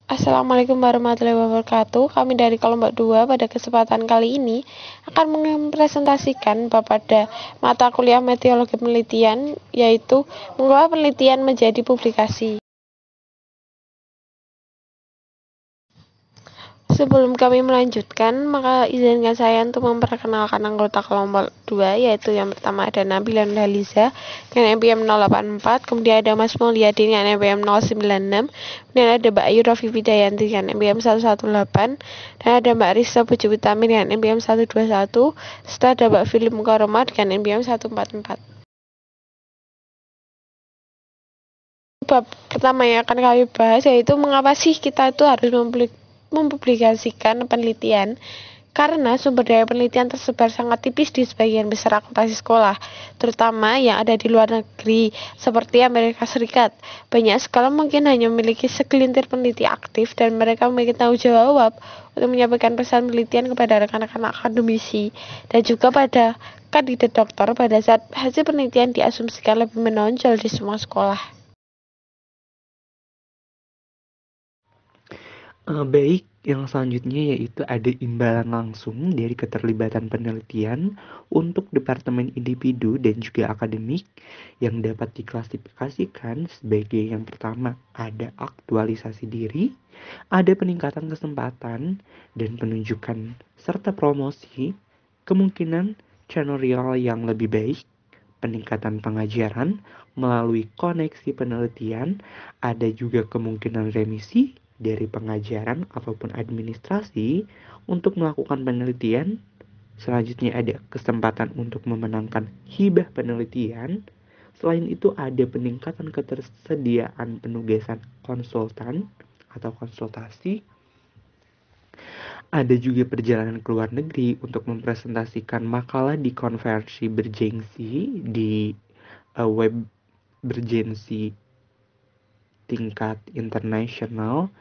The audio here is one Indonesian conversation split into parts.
Assalamualaikum warahmatullahi wabarakatuh. Kami dari kelompok 2 pada kesempatan kali ini akan mempresentasikan pada mata kuliah metodologi penelitian, yaitu mengolah penelitian menjadi publikasi. Sebelum kami melanjutkan, maka izinkan saya untuk memperkenalkan anggota kelompok 2, yaitu yang pertama ada Nabila Nurhaliza dengan NPM 084, kemudian ada Mas Mulyadi dengan NPM 096, kemudian ada Mbak Ayu Rofi Widayanti dengan NPM 118, dan ada Mbak Risa Pujuwitami dengan NPM 121, serta ada Mbak Philip Mukaroma dengan NPM 144. Bab pertama yang akan kami bahas yaitu mengapa sih kita itu harus mempublikasikan penelitian, karena sumber daya penelitian tersebar sangat tipis di sebagian besar akuntansi sekolah, terutama yang ada di luar negeri seperti Amerika Serikat. Banyak sekolah mungkin hanya memiliki segelintir peneliti aktif dan mereka memiliki tanggung jawab untuk menyampaikan pesan penelitian kepada rekan-rekan akademisi dan juga pada kandidat dokter pada saat hasil penelitian diasumsikan lebih menonjol di semua sekolah. Baik, yang selanjutnya yaitu ada imbalan langsung dari keterlibatan penelitian untuk departemen individu dan juga akademik yang dapat diklasifikasikan sebagai yang pertama ada aktualisasi diri, ada peningkatan kesempatan dan penunjukan serta promosi, kemungkinan seniorial yang lebih baik, peningkatan pengajaran melalui koneksi penelitian, ada juga kemungkinan remisi dari pengajaran ataupun administrasi untuk melakukan penelitian. Selanjutnya ada kesempatan untuk memenangkan hibah penelitian. Selain itu ada peningkatan ketersediaan penugasan konsultan atau konsultasi. Ada juga perjalanan ke luar negeri untuk mempresentasikan makalah di konferensi bergengsi di web bergensi tingkat internasional,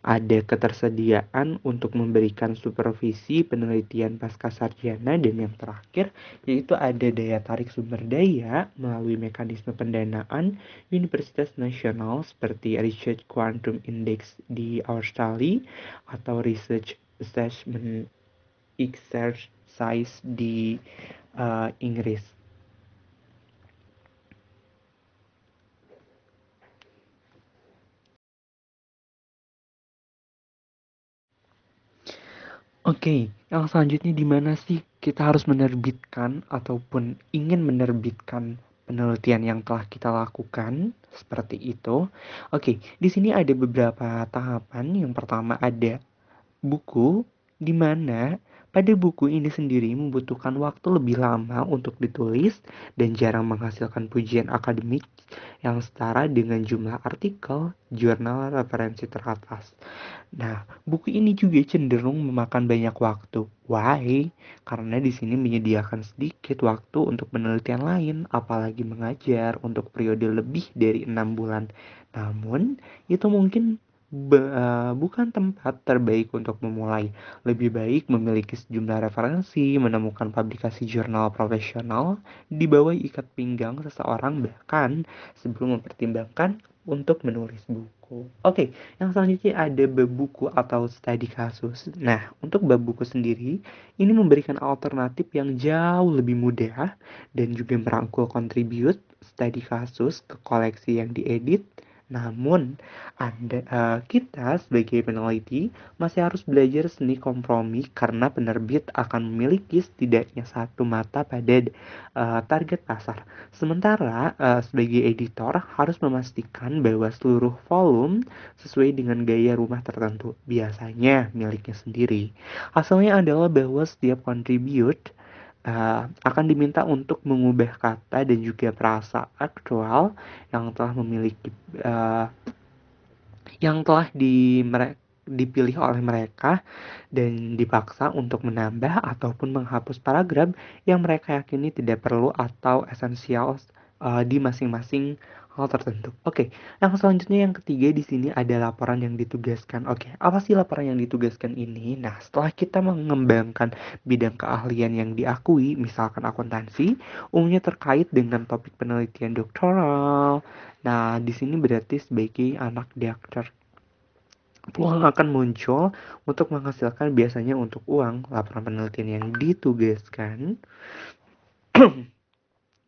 ada ketersediaan untuk memberikan supervisi penelitian pasca sarjana, dan yang terakhir yaitu ada daya tarik sumber daya melalui mekanisme pendanaan universitas nasional seperti Research Quantum Index di Australia atau Research Assessment Exercise di Inggris. Oke, yang selanjutnya di mana sih kita harus menerbitkan ataupun ingin menerbitkan penelitian yang telah kita lakukan seperti itu? Oke, di sini ada beberapa tahapan. Yang pertama ada buku, di mana pada buku ini sendiri membutuhkan waktu lebih lama untuk ditulis dan jarang menghasilkan pujian akademik yang setara dengan jumlah artikel, jurnal, referensi teratas. Nah, buku ini juga cenderung memakan banyak waktu. Why? Karena di sini menyediakan sedikit waktu untuk penelitian lain, apalagi mengajar untuk periode lebih dari 6 bulan. Namun, itu mungkin bukan tempat terbaik untuk memulai. Lebih baik memiliki sejumlah referensi, menemukan publikasi jurnal profesional di bawah ikat pinggang seseorang, bahkan sebelum mempertimbangkan untuk menulis buku. Oke, yang selanjutnya ada bab buku atau studi kasus. Nah, untuk bab buku sendiri, ini memberikan alternatif yang jauh lebih mudah dan juga merangkul kontribut studi kasus ke koleksi yang diedit. Namun, kita sebagai peneliti masih harus belajar seni kompromi karena penerbit akan memiliki setidaknya satu mata pada target pasar. Sementara sebagai editor harus memastikan bahwa seluruh volume sesuai dengan gaya rumah tertentu, biasanya miliknya sendiri. Hasilnya adalah bahwa setiap contribute akan diminta untuk mengubah kata dan juga frasa aktual yang telah memiliki yang telah dipilih oleh mereka dan dipaksa untuk menambah ataupun menghapus paragraf yang mereka yakini tidak perlu atau esensial di masing-masing hal tertentu. Oke, yang selanjutnya yang ketiga di sini ada laporan yang ditugaskan. Oke, apa sih laporan yang ditugaskan ini? Nah, setelah kita mengembangkan bidang keahlian yang diakui, misalkan akuntansi, umumnya terkait dengan topik penelitian doktoral. Nah, di sini berarti sebagai anak dokter peluang akan muncul untuk menghasilkan biasanya untuk uang laporan penelitian yang ditugaskan.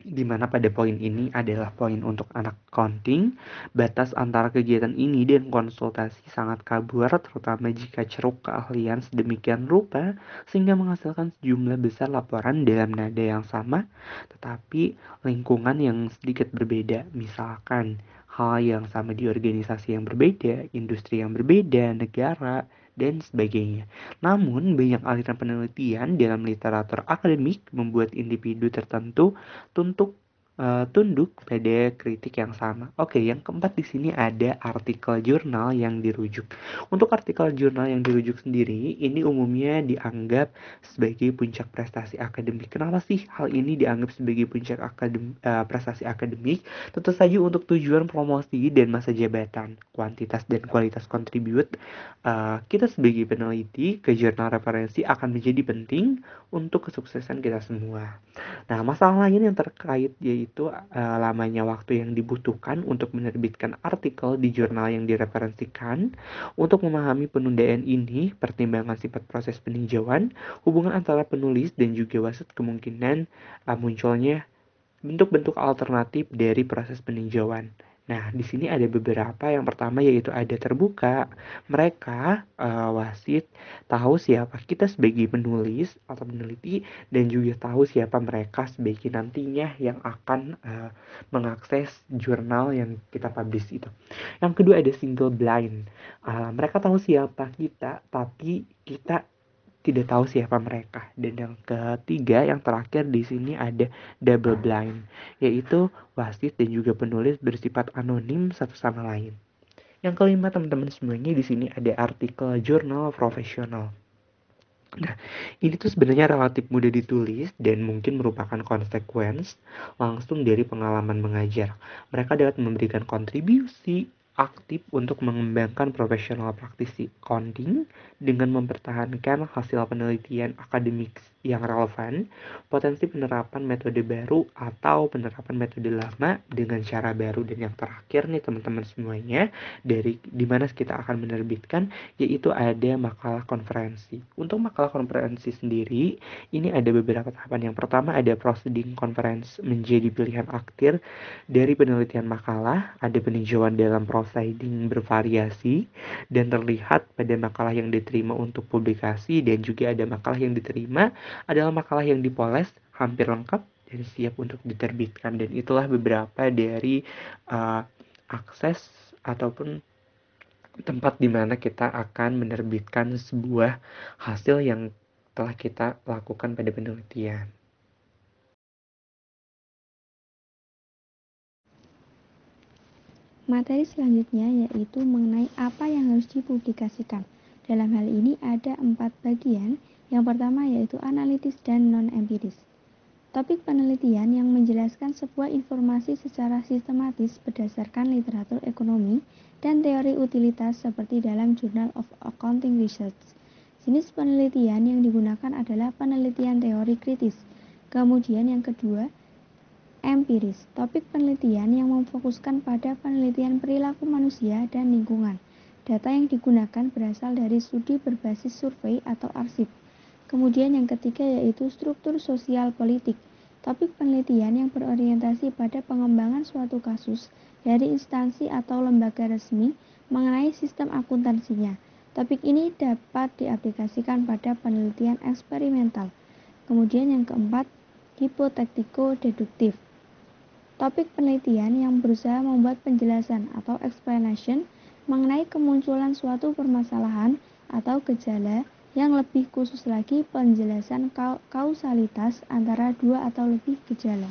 Di mana pada poin ini adalah poin untuk anak accounting, batas antara kegiatan ini dan konsultasi sangat kabur, terutama jika ceruk keahlian sedemikian rupa sehingga menghasilkan sejumlah besar laporan dalam nada yang sama, tetapi lingkungan yang sedikit berbeda. Misalkan hal yang sama di organisasi yang berbeda, industri yang berbeda, negara, dan sebagainya. Namun, banyak aliran penelitian dalam literatur akademik membuat individu tertentu tunduk pada kritik yang sama. Oke, yang keempat di sini ada artikel jurnal yang dirujuk. Untuk artikel jurnal yang dirujuk sendiri, ini umumnya dianggap sebagai puncak prestasi akademik. Kenapa sih hal ini dianggap sebagai puncak prestasi akademik? Tentu saja untuk tujuan promosi dan masa jabatan, kuantitas dan kualitas kontribut. Kita sebagai peneliti ke jurnal referensi akan menjadi penting untuk kesuksesan kita semua. Nah, masalah lain yang terkait yaitu lamanya waktu yang dibutuhkan untuk menerbitkan artikel di jurnal yang direferensikan. Untuk memahami penundaan ini, pertimbangan sifat proses peninjauan, hubungan antara penulis dan juga wasit kemungkinan munculnya bentuk-bentuk alternatif dari proses peninjauan. Nah, di sini ada beberapa. Yang pertama yaitu ada terbuka. Mereka, wasit, tahu siapa kita sebagai penulis atau peneliti dan juga tahu siapa mereka sebagai nantinya yang akan mengakses jurnal yang kita publish itu. Yang kedua ada single blind. Mereka tahu siapa kita, tapi kita tidak tahu siapa mereka. Dan yang ketiga, yang terakhir di sini ada double blind, yaitu wasit dan juga penulis bersifat anonim satu sama lain. Yang kelima, teman-teman semuanya, di sini ada artikel jurnal profesional. Nah, ini tuh sebenarnya relatif mudah ditulis dan mungkin merupakan konsekuensi langsung dari pengalaman mengajar. Mereka dapat memberikan kontribusi aktif untuk mengembangkan profesional praktisi accounting dengan mempertahankan hasil penelitian akademik yang relevan, potensi penerapan metode baru atau penerapan metode lama dengan cara baru, dan yang terakhir nih teman-teman semuanya, dari dimana kita akan menerbitkan yaitu ada makalah konferensi. Untuk makalah konferensi sendiri, ini ada beberapa tahapan. Yang pertama ada proceeding conference menjadi pilihan akhir dari penelitian makalah. Ada peninjauan dalam proceeding bervariasi dan terlihat pada makalah yang diterima untuk publikasi, dan juga ada makalah yang diterima adalah makalah yang dipoles hampir lengkap dan siap untuk diterbitkan. Dan itulah beberapa dari akses ataupun tempat di mana kita akan menerbitkan sebuah hasil yang telah kita lakukan pada penelitian. Materi selanjutnya yaitu mengenai apa yang harus dipublikasikan. Dalam hal ini ada 4 bagian. Yang pertama yaitu analitis dan non-empiris. Topik penelitian yang menjelaskan sebuah informasi secara sistematis berdasarkan literatur ekonomi dan teori utilitas seperti dalam Journal of Accounting Research. Jenis penelitian yang digunakan adalah penelitian teori kritis. Kemudian yang kedua, empiris, topik penelitian yang memfokuskan pada penelitian perilaku manusia dan lingkungan. Data yang digunakan berasal dari studi berbasis survei atau arsip. Kemudian yang ketiga yaitu struktur sosial politik, topik penelitian yang berorientasi pada pengembangan suatu kasus dari instansi atau lembaga resmi mengenai sistem akuntansinya. Topik ini dapat diaplikasikan pada penelitian eksperimental. Kemudian yang keempat, hipotetiko-deduktif, topik penelitian yang berusaha membuat penjelasan atau explanation mengenai kemunculan suatu permasalahan atau gejala, yang lebih khusus lagi penjelasan kausalitas antara dua atau lebih gejala.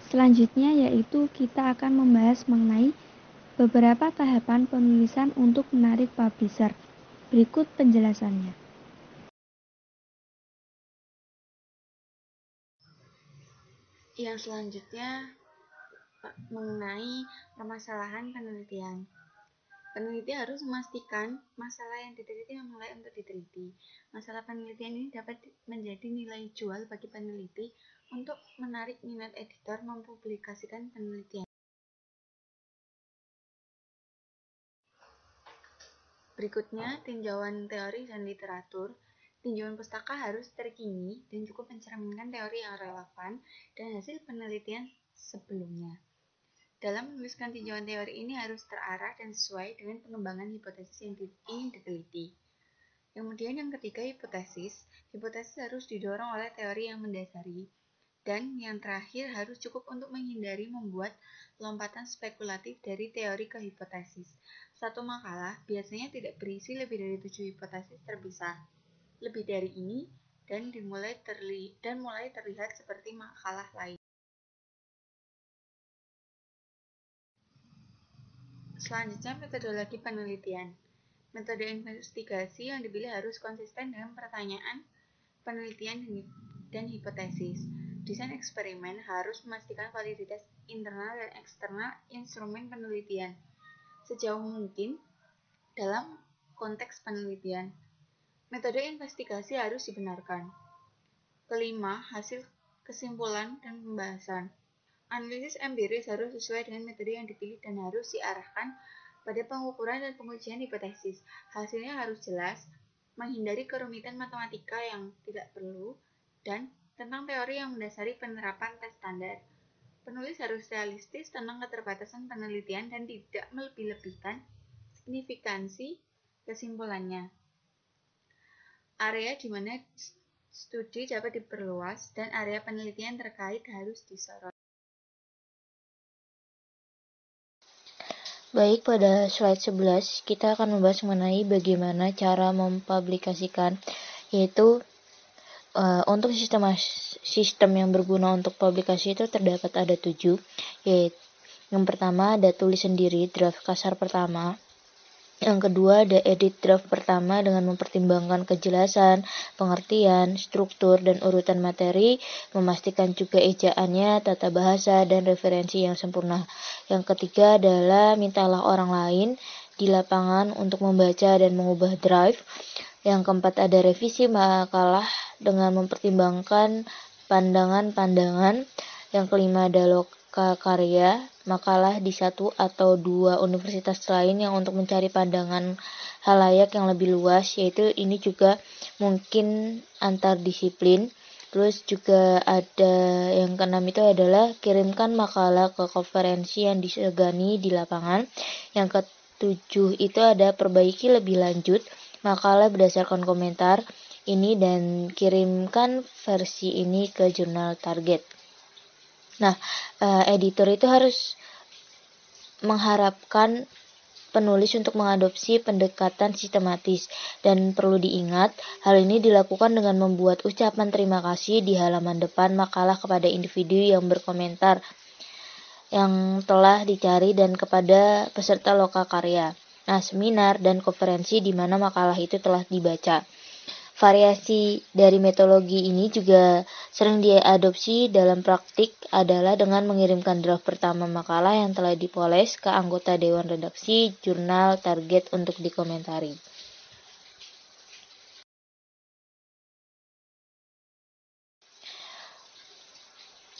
Selanjutnya yaitu kita akan membahas mengenai beberapa tahapan penulisan untuk menarik publisher. Berikut penjelasannya. Yang selanjutnya mengenai permasalahan penelitian. Peneliti harus memastikan masalah yang diteliti memang layak untuk diteliti. Masalah penelitian ini dapat menjadi nilai jual bagi peneliti untuk menarik minat editor mempublikasikan penelitian. Berikutnya, tinjauan teori dan literatur. Tinjauan pustaka harus terkini dan cukup mencerminkan teori yang relevan dan hasil penelitian sebelumnya. Dalam menuliskan tinjauan teori ini harus terarah dan sesuai dengan pengembangan hipotesis yang ingin diteliti. Kemudian yang ketiga, hipotesis. Hipotesis harus didorong oleh teori yang mendasari. Dan yang terakhir harus cukup untuk menghindari membuat lompatan spekulatif dari teori ke hipotesis. Satu makalah biasanya tidak berisi lebih dari 7 hipotesis terpisah. Lebih dari ini dan mulai terlihat seperti makalah lain. Selanjutnya, metodologi penelitian. Metode investigasi yang dipilih harus konsisten dengan pertanyaan, penelitian, dan hipotesis. Desain eksperimen harus memastikan validitas internal dan eksternal instrumen penelitian sejauh mungkin dalam konteks penelitian. Metode investigasi harus dibenarkan. Kelima, hasil kesimpulan dan pembahasan. Analisis empiris harus sesuai dengan metode yang dipilih dan harus diarahkan pada pengukuran dan pengujian hipotesis. Hasilnya harus jelas, menghindari kerumitan matematika yang tidak perlu, dan tentang teori yang mendasari penerapan tes standar. Penulis harus realistis tentang keterbatasan penelitian dan tidak melebih-lebihkan signifikansi kesimpulannya. Area di mana studi dapat diperluas dan area penelitian terkait harus disorot. Baik, pada slide 11 kita akan membahas mengenai bagaimana cara mempublikasikan, yaitu untuk sistem yang berguna untuk publikasi itu terdapat ada 7, yaitu yang pertama ada tulis sendiri draft kasar pertama. Yang kedua ada edit draft pertama dengan mempertimbangkan kejelasan, pengertian, struktur, dan urutan materi, memastikan juga ejaannya, tata bahasa, dan referensi yang sempurna. Yang ketiga adalah mintalah orang lain di lapangan untuk membaca dan mengubah draft. Yang keempat ada revisi makalah dengan mempertimbangkan pandangan-pandangan. Yang kelima ada loka karya, makalah di satu atau dua universitas lain yang untuk mencari pandangan halayak yang lebih luas, yaitu ini juga mungkin antar disiplin. Terus juga ada yang keenam itu adalah kirimkan makalah ke konferensi yang disegani di lapangan. Yang ketujuh itu ada perbaiki lebih lanjut makalah berdasarkan komentar ini dan kirimkan versi ini ke jurnal target. Nah, editor itu harus mengharapkan penulis untuk mengadopsi pendekatan sistematis, dan perlu diingat hal ini dilakukan dengan membuat ucapan terima kasih di halaman depan makalah kepada individu yang berkomentar yang telah dicari dan kepada peserta loka karya. Nah, seminar dan konferensi di mana makalah itu telah dibaca. Variasi dari metodologi ini juga sering diadopsi dalam praktik adalah dengan mengirimkan draft pertama makalah yang telah dipoles ke anggota dewan redaksi jurnal target untuk dikomentari.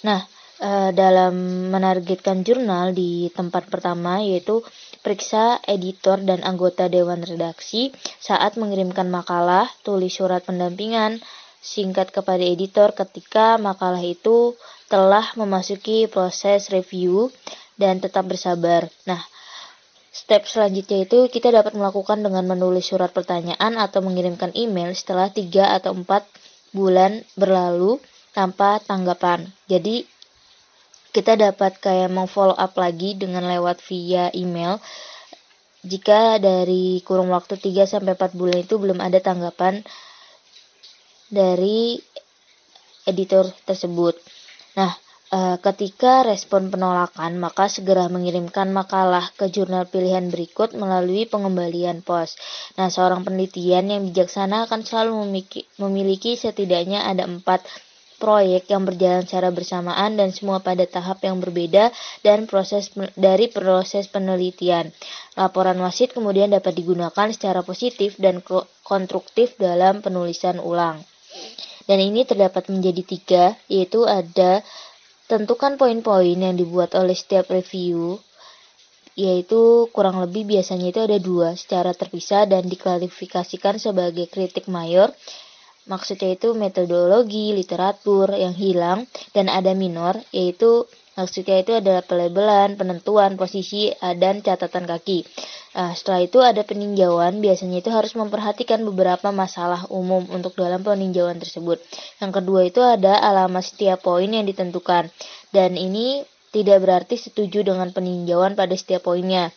Nah, dalam menargetkan jurnal di tempat pertama yaitu periksa editor dan anggota dewan redaksi saat mengirimkan makalah, tulis surat pendampingan singkat kepada editor ketika makalah itu telah memasuki proses review dan tetap bersabar. Nah, step selanjutnya itu kita dapat melakukan dengan menulis surat pertanyaan atau mengirimkan email setelah 3 atau 4 bulan berlalu tanpa tanggapan. Jadi kita dapat kayak follow up lagi dengan lewat via email jika dari kurun waktu 3-4 bulan itu belum ada tanggapan dari editor tersebut. Nah, ketika respon penolakan, maka segera mengirimkan makalah ke jurnal pilihan berikut melalui pengembalian pos. Nah, seorang penelitian yang bijaksana akan selalu memiliki setidaknya ada 4 proyek yang berjalan secara bersamaan dan semua pada tahap yang berbeda dan proses penelitian. Laporan wasit kemudian dapat digunakan secara positif dan konstruktif dalam penulisan ulang. Dan ini terdapat menjadi 3, yaitu ada tentukan poin-poin yang dibuat oleh setiap review yaitu kurang lebih biasanya itu ada 2 secara terpisah dan diklasifikasikan sebagai kritik mayor. Maksudnya itu metodologi, literatur yang hilang, dan ada minor, yaitu maksudnya itu adalah pelabelan, penentuan, posisi, dan catatan kaki. Setelah itu ada peninjauan, biasanya itu harus memperhatikan beberapa masalah umum untuk dalam peninjauan tersebut. Yang kedua itu ada alamat setiap poin yang ditentukan, dan ini tidak berarti setuju dengan peninjauan pada setiap poinnya.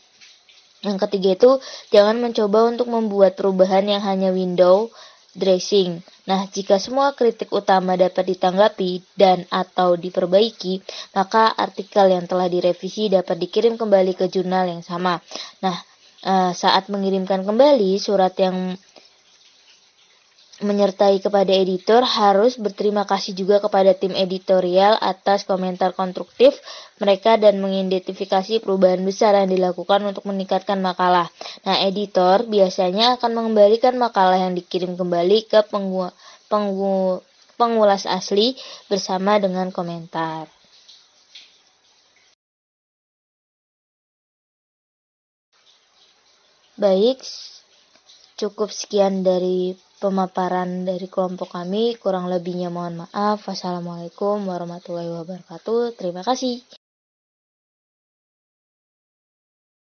Yang ketiga itu jangan mencoba untuk membuat perubahan yang hanya window dressing. Nah, jika semua kritik utama dapat ditanggapi dan atau diperbaiki, maka artikel yang telah direvisi dapat dikirim kembali ke jurnal yang sama. Nah, saat mengirimkan kembali surat yang menyertai kepada editor, harus berterima kasih juga kepada tim editorial atas komentar konstruktif mereka dan mengidentifikasi perubahan besar yang dilakukan untuk meningkatkan makalah. Nah, editor biasanya akan mengembalikan makalah yang dikirim kembali ke pengulas asli bersama dengan komentar. Baik, cukup sekian dari pemaparan dari kelompok kami. Kurang lebihnya mohon maaf. Wassalamualaikum warahmatullahi wabarakatuh. Terima kasih.